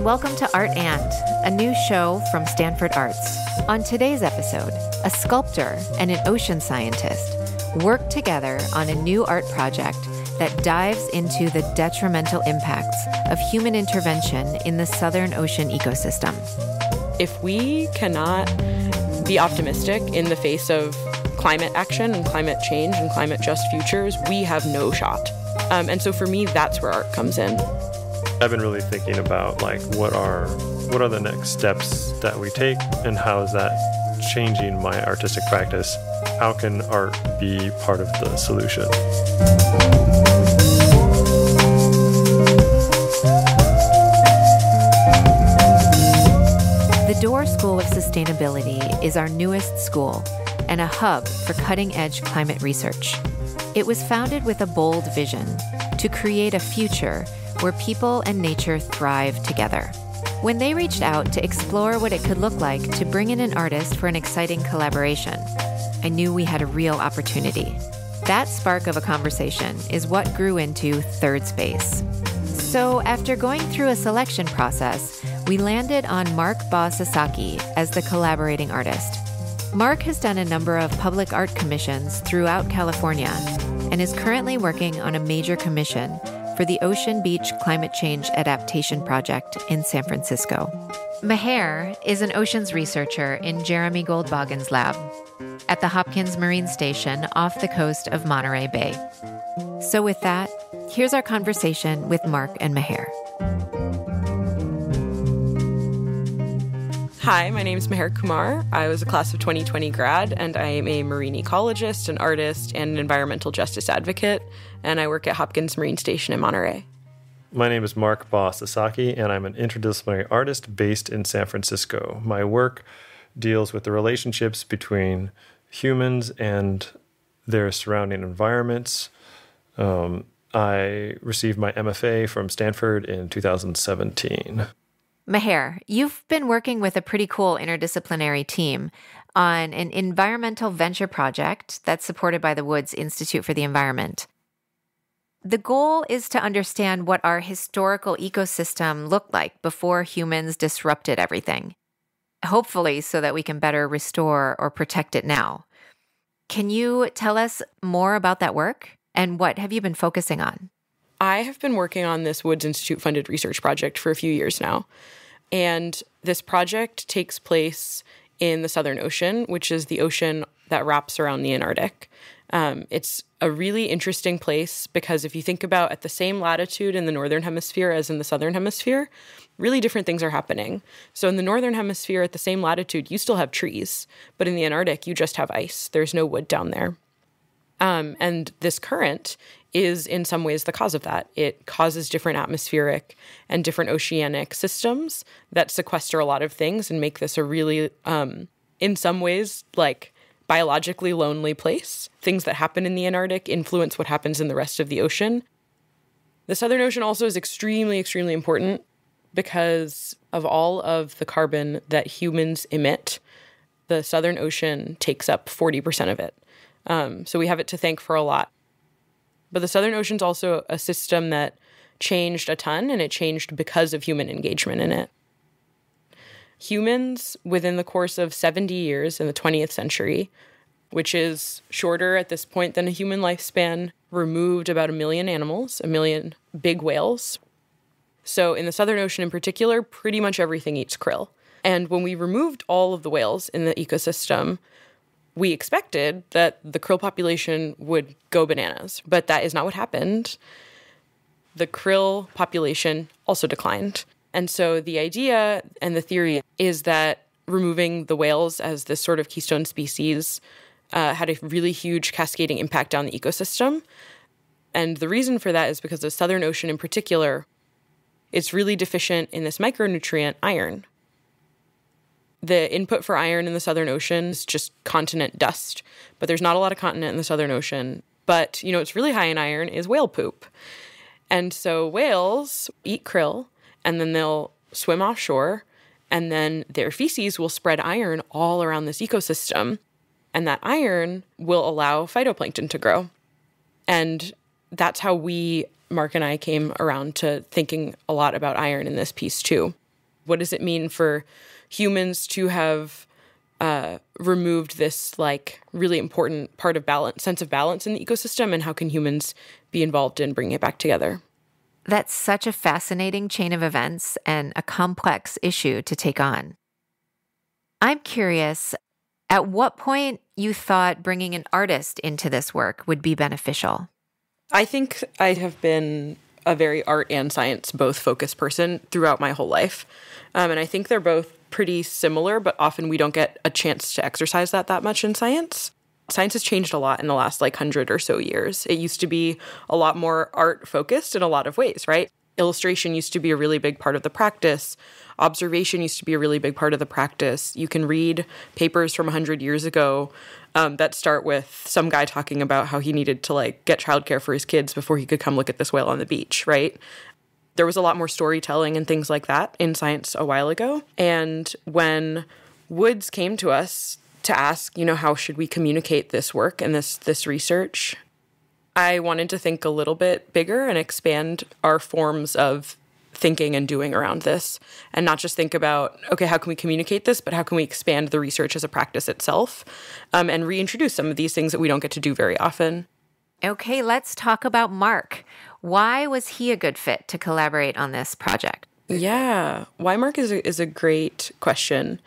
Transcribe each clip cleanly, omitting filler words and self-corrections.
welcome to Art And, a new show from Stanford Arts. On today's episode, a sculptor and an ocean scientist work together on a new art project that dives into the detrimental impacts of human intervention in the Southern Ocean ecosystem. If we cannot be optimistic in the face of climate action and climate change and climate just futures, we have no shot. And so for me, that's where art comes in. I've been really thinking about what are the next steps that we take, and how is that changing my artistic practice? How can art be part of the solution? The Dorr School of Sustainability is our newest school and a hub for cutting-edge climate research. It was founded with a bold vision to create a future where people and nature thrive together. When they reached out to explore what it could look like to bring in an artist for an exciting collaboration, I knew we had a real opportunity. That spark of a conversation is what grew into Third Space. So after going through a selection process, we landed on Mark Baugh-Sasaki as the collaborating artist. Mark has done a number of public art commissions throughout California and is currently working on a major commission for the Ocean Beach Climate Change Adaptation Project in San Francisco. Mehr is an oceans researcher in Jeremy Goldbogen's lab at the Hopkins Marine Station off the coast of Monterey Bay. So with that, here's our conversation with Mark and Mehr. Hi, my name is Mehr Kumar. I was a class of 2020 grad, and I am a marine ecologist, an artist, and an environmental justice advocate, and I work at Hopkins Marine Station in Monterey. My name is Mark Baugh-Sasaki, and I'm an interdisciplinary artist based in San Francisco. My work deals with the relationships between humans and their surrounding environments. I received my MFA from Stanford in 2017. Mehr, you've been working with a pretty cool interdisciplinary team on an environmental venture project that's supported by the Woods Institute for the Environment. The goal is to understand what our historical ecosystem looked like before humans disrupted everything, hopefully so that we can better restore or protect it now. Can you tell us more about that work, and what have you been focusing on? I have been working on this Woods Institute-funded research project for a few years now. And this project takes place in the Southern Ocean, which is the ocean that wraps around the Antarctic. It's a really interesting place because if you think about at the same latitude in the Northern Hemisphere as in the Southern Hemisphere, really different things are happening. So in the Northern Hemisphere at the same latitude, you still have trees, but in the Antarctic, you just have ice. There's no wood down there. And this current is in some ways the cause of that. It causes different atmospheric and different oceanic systems that sequester a lot of things and make this a really, in some ways, biologically lonely place. Things that happen in the Antarctic influence what happens in the rest of the ocean. The Southern Ocean also is extremely, extremely important because of all of the carbon that humans emit. The Southern Ocean takes up 40% of it. So we have it to thank for a lot. But the Southern Ocean's also a system that changed a ton, and it changed because of human engagement in it. Humans, within the course of 70 years in the 20th century, which is shorter at this point than a human lifespan, removed about 1 million animals, 1 million big whales. So in the Southern Ocean in particular, pretty much everything eats krill. And when we removed all of the whales in the ecosystem, we expected that the krill population would go bananas, but that is not what happened. The krill population also declined. And so the idea and the theory is that removing the whales as this sort of keystone species had a really huge cascading impact on the ecosystem. And the reason for that is because the Southern Ocean in particular is really deficient in this micronutrient iron. The input for iron in the Southern Ocean is just continent dust, but there's not a lot of continent in the Southern Ocean. But, what's really high in iron is whale poop. And so whales eat krill, and then they'll swim offshore, and then their feces will spread iron all around this ecosystem. And that iron will allow phytoplankton to grow. And that's how Mark and I came around to thinking a lot about iron in this piece too. What does it mean for humans to have removed this like really important part of balance, sense of balance in the ecosystem, and how can humans be involved in bringing it back together? That's such a fascinating chain of events and a complex issue to take on. I'm curious, at what point you thought bringing an artist into this work would be beneficial? I think I have been a very art and science both focused person throughout my whole life. And I think they're both pretty similar, but often we don't get a chance to exercise that much in science. Science has changed a lot in the last 100 or so years. It used to be a lot more art focused in a lot of ways, right? Illustration used to be a really big part of the practice. Observation used to be a really big part of the practice. You can read papers from 100 years ago that start with some guy talking about how he needed to get childcare for his kids before he could come look at this whale on the beach, right? There was a lot more storytelling and things like that in science a while ago. And when Woods came to us to ask, how should we communicate this work and this research, I wanted to think a little bit bigger and expand our forms of thinking and doing around this, and not just think about, okay, how can we communicate this, but how can we expand the research as a practice itself, and reintroduce some of these things that we don't get to do very often. Okay, let's talk about Mark. Why was he a good fit to collaborate on this project? Yeah, why Mark is a great question.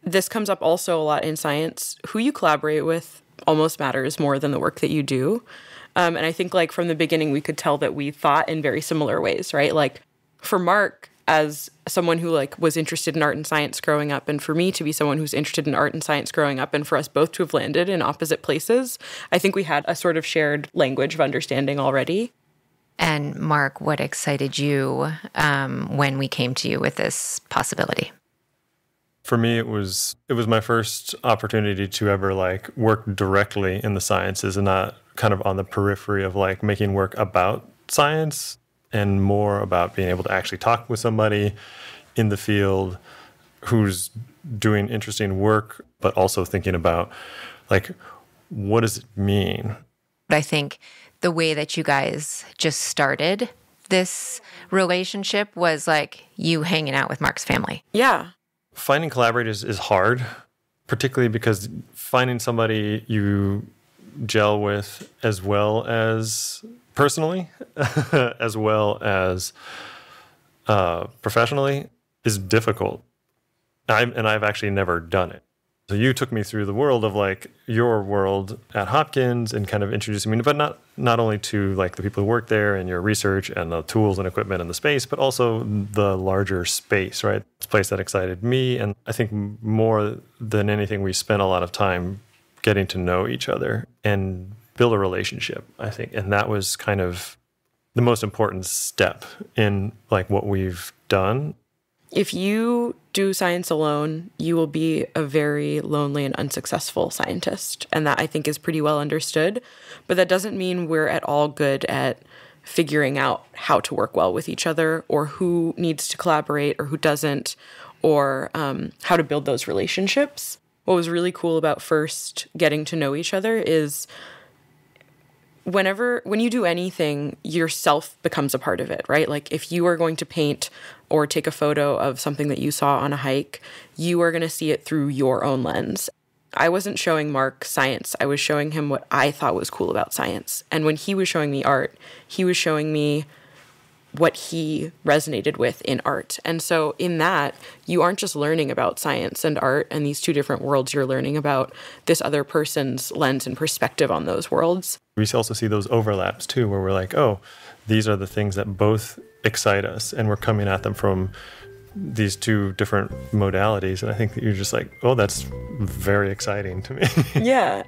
This comes up also a lot in science. Who you collaborate with almost matters more than the work that you do. And I think from the beginning, we could tell that we thought in very similar ways, right? For Mark, as someone who was interested in art and science growing up, and for me to be someone who's interested in art and science growing up, and for us both to have landed in opposite places, I think we had a sort of shared language of understanding already. And Mark, what excited you when we came to you with this possibility? For me, it was my first opportunity to ever work directly in the sciences and not kind of on the periphery of making work about science, and more about being able to actually talk with somebody in the field who's doing interesting work, but also thinking about what does it mean? I think the way that you guys just started this relationship was you hanging out with Mark's family. Yeah. Finding collaborators is hard, particularly because finding somebody you gel with as well as personally, as well as professionally, is difficult. I've actually never done it. So you took me through the world of your world at Hopkins and kind of introducing me, but not only to the people who work there and your research and the tools and equipment and the space, but also the larger space, right? It's a place that excited me. And I think more than anything, we spent a lot of time getting to know each other and build a relationship, I think. And that was kind of the most important step in what we've done. If you do science alone, you will be a very lonely and unsuccessful scientist. And that, I think, is pretty well understood. But that doesn't mean we're at all good at figuring out how to work well with each other, or who needs to collaborate or who doesn't, or how to build those relationships. What was really cool about first getting to know each other is when you do anything, yourself becomes a part of it, right? If you are going to paint or take a photo of something that you saw on a hike, you are going to see it through your own lens. I wasn't showing Mark science. I was showing him what I thought was cool about science. And when he was showing me art, he was showing me what he resonated with in art. And so in that, you aren't just learning about science and art and these two different worlds, you're learning about this other person's lens and perspective on those worlds. We also see those overlaps too, where we're oh, these are the things that both excite us, and we're coming at them from these two different modalities. And I think that you're just oh, that's very exciting to me. Yeah.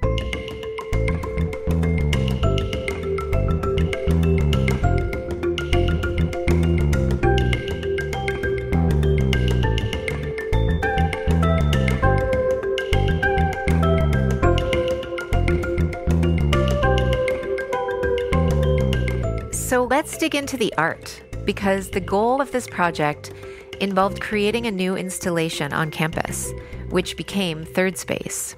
So let's dig into the art, because the goal of this project involved creating a new installation on campus, which became Third Space.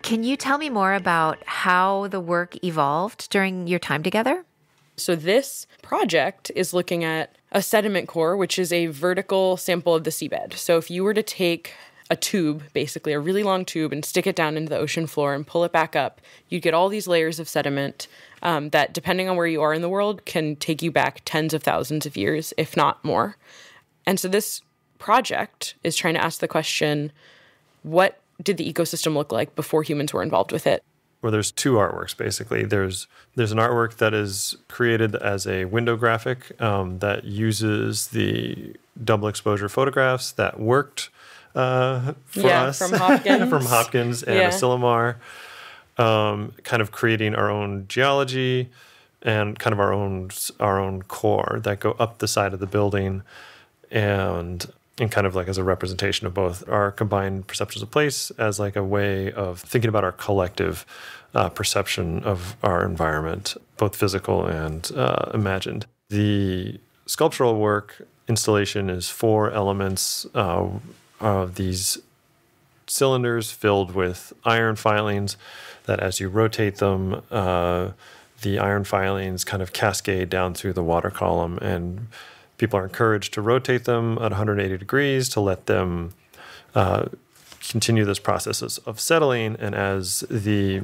Can you tell me more about how the work evolved during your time together? So this project is looking at a sediment core, which is a vertical sample of the seabed. So if you were to take a tube, basically a really long tube, and stick it down into the ocean floor and pull it back up, you'd get all these layers of sediment that, depending on where you are in the world, can take you back tens of thousands of years, if not more. And so this project is trying to ask the question, what did the ecosystem look like before humans were involved with it? Well, there's two artworks, basically. There's an artwork that is created as a window graphic that uses the double exposure photographs that worked for us. From Hopkins. From Hopkins and Asilomar, kind of creating our own geology and kind of our own core that go up the side of the building and kind of like as a representation of both our combined perceptions of place as like a way of thinking about our collective perception of our environment, both physical and imagined. The sculptural work installation is 4 elements of these cylinders filled with iron filings that as you rotate them, the iron filings kind of cascade down through the water column, and people are encouraged to rotate them at 180 degrees to let them continue this process of settling. And as the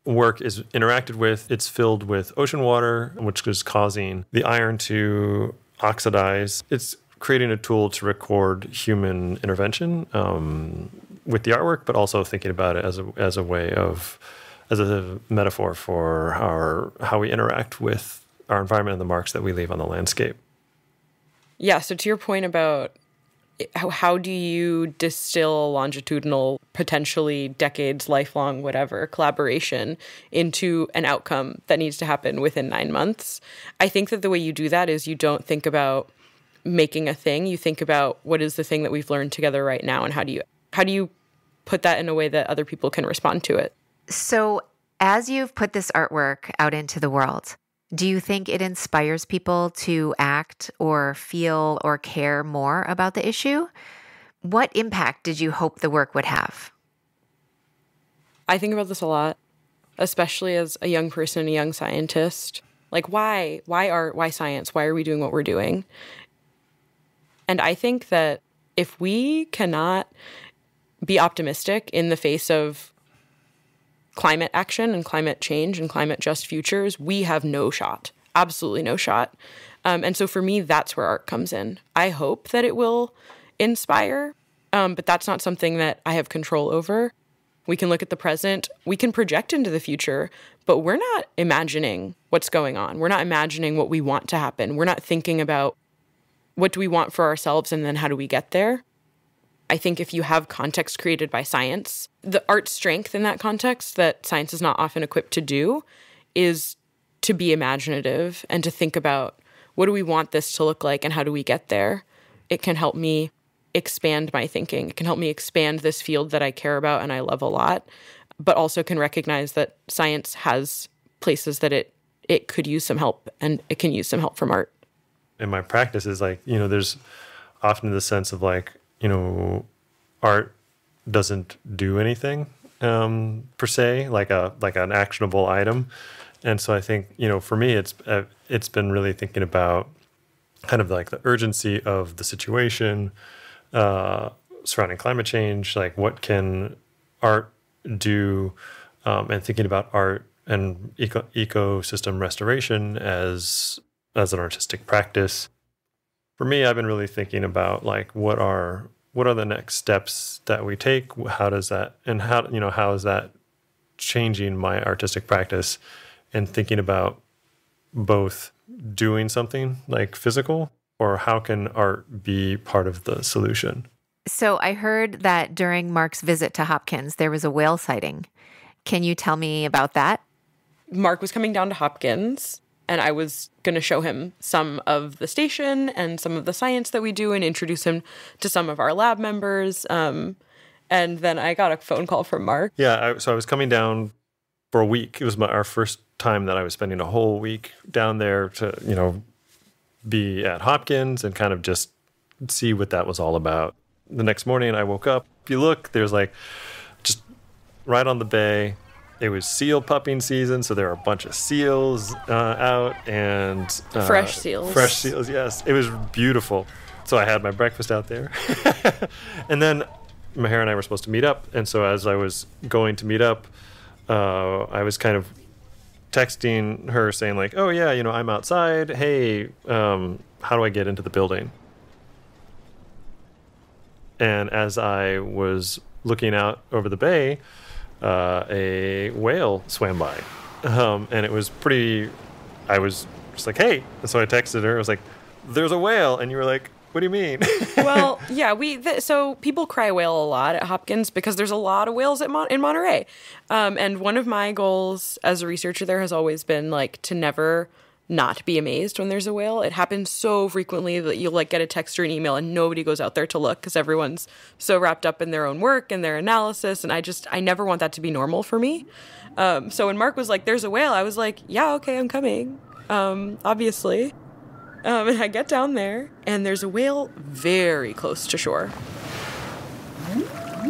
work is interacted with, it's filled with ocean water, which is causing the iron to oxidize. It's creating a tool to record human intervention with the artwork, but also thinking about it as a metaphor for how we interact with our environment and the marks that we leave on the landscape. Yeah, so to your point about how do you distill a longitudinal, potentially decades, lifelong, whatever, collaboration into an outcome that needs to happen within 9 months, I think that the way you do that is you don't think about making a thing. You think about what is the thing that we've learned together right now, and how do you put that in a way that other people can respond to it? So as you've put this artwork out into the world, do you think it inspires people to act or feel or care more about the issue? What impact did you hope the work would have? I think about this a lot, especially as a young person, a young scientist. Like, why art? Why science? Why are we doing what we're doing? And I think that if we cannot be optimistic in the face of climate action and climate change and climate just futures, we have no shot, absolutely no shot. And so for me, that's where art comes in. I hope that it will inspire, but that's not something that I have control over. We can look at the present, we can project into the future, but we're not imagining what's going on. We're not imagining what we want to happen. We're not thinking about what do we want for ourselves and then how do we get there. I think if you have context created by science, the art strength in that context that science is not often equipped to do is to be imaginative and to think about what do we want this to look like and how do we get there. It can help me expand my thinking. It can help me expand this field that I care about and I love a lot, but also can recognize that science has places that it could use some help, and it can use some help from art. In my practice is like, there's often the sense of like, art doesn't do anything per se, like an actionable item. And so I think, for me, it's been really thinking about kind of like the urgency of the situation surrounding climate change, like what can art do, and thinking about art and ecosystem restoration as an artistic practice. For me, I've been really thinking about like what are the next steps that we take? How does that, and how is that changing my artistic practice, and thinking about both doing something like physical, or how can art be part of the solution? So I heard that during Mark's visit to Hopkins, there was a whale sighting. Can you tell me about that? Mark was coming down to Hopkins, and I was going to show him some of the station and some of the science that we do and introduce him to some of our lab members. And then I got a phone call from Mark. Yeah, so I was coming down for a week. It was our first time that I was spending a whole week down there to, be at Hopkins and kind of just see what that was all about. The next morning I woke up. If you look, there's like just right on the bay, it was seal pupping season, so there were a bunch of seals out, and fresh seals. Fresh seals, yes. It was beautiful. So I had my breakfast out there. And then Mehr and I were supposed to meet up, and so as I was going to meet up, I was kind of texting her saying like, oh yeah, I'm outside. Hey, how do I get into the building? And as I was looking out over the bay, a whale swam by. And it was I was just like, hey. And so I texted her. I was like, there's a whale. And you were like, what do you mean? Well, yeah, so people cry whale a lot at Hopkins because there's a lot of whales in Monterey. And one of my goals as a researcher there has always been like to never not be amazed when there's a whale. It happens so frequently that you'll like get a text or an email and nobody goes out there to look because everyone's so wrapped up in their own work and their analysis. And I never want that to be normal for me. So when Mark was like, there's a whale, I was like, yeah, okay, I'm coming. Obviously. And I get down there, and there's a whale very close to shore.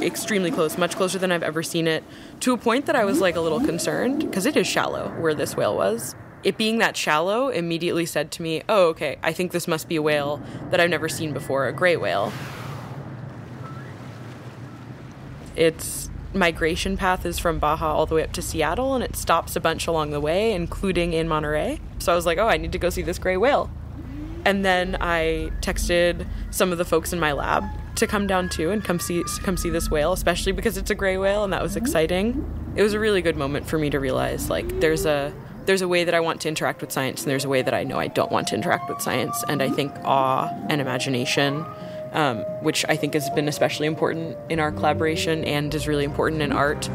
Extremely close, much closer than I've ever seen it, to a point that I was like a little concerned, because it is shallow where this whale was. It being that shallow immediately said to me, oh, okay, I think this must be a whale that I've never seen before, a gray whale. Its migration path is from Baja all the way up to Seattle, and it stops a bunch along the way, including in Monterey. So I was like, oh, I need to go see this gray whale. And then I texted some of the folks in my lab to come down too and come see this whale, especially because it's a gray whale, and that was exciting. It was a really good moment for me to realize like there's a way that I want to interact with science, and there's a way that I know I don't want to interact with science. And I think awe and imagination, which I think has been especially important in our collaboration and is really important in art,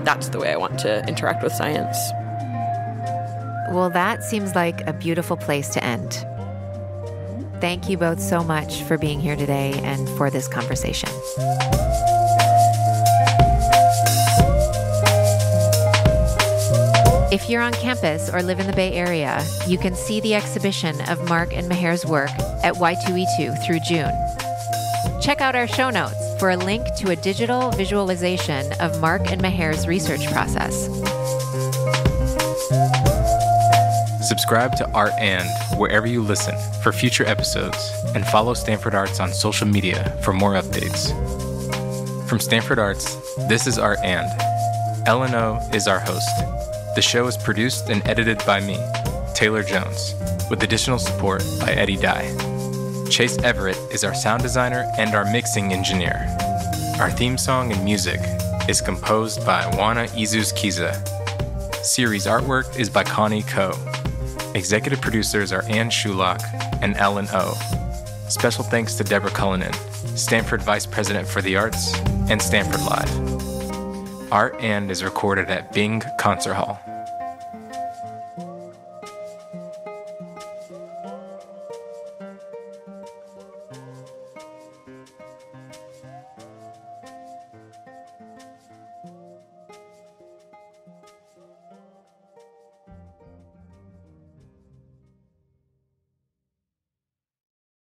that's the way I want to interact with science. Well, that seems like a beautiful place to end. Thank you both so much for being here today and for this conversation. If you're on campus or live in the Bay Area, you can see the exhibition of Mark and Meher's work at Y2E2 through June. Check out our show notes for a link to a digital visualization of Mark and Meher's research process. Subscribe to Art And wherever you listen for future episodes, and follow Stanford Arts on social media for more updates. From Stanford Arts, this is Art And. L&O is our host. The show is produced and edited by me, Taylor Jones, with additional support by Edi Dai. Chase Everett is our sound designer and our mixing engineer. Our theme song and music is composed by Juana Izus Kiza. Series artwork is by Connie Ko. Executive producers are Ann Shulock and Ellen O. Special thanks to Deborah Cullinan, Stanford Vice President for the Arts, and Stanford Live. Art And is recorded at Bing Concert Hall.